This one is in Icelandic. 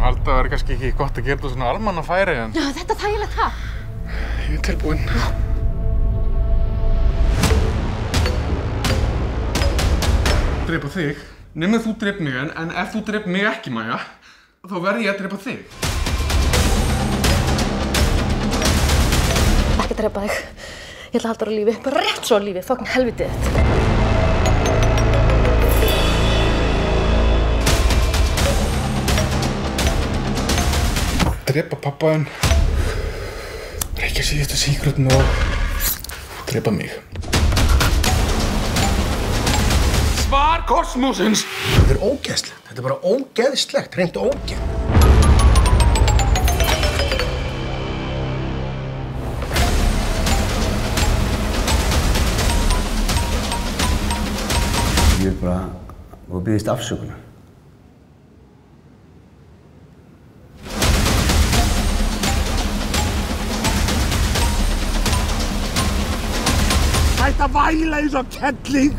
held að það væri kannski ekki gott að gera þetta svona almannafæri en... Já, þetta er þægilegt það. Ég er tilbúinn. Drepa þig. Nema þú drep mig en ef þú drep mig ekki, Maja, þá verð ég að drepa þig. Ekki drepa þig. Ég ætla að halda þér á lífi. Bara rétt svo á lífi. Fucking helvitið þitt. Drepa pappa þinn. Reykja síðustu síkrutinu og drepa mig. Svar kosmosins! Þetta er ógeðslegt. Þetta er bara ógeðslegt. Hreint ógeð. Ég vil bara og biðjast afsökunar. Hætt að væla eins og kettling!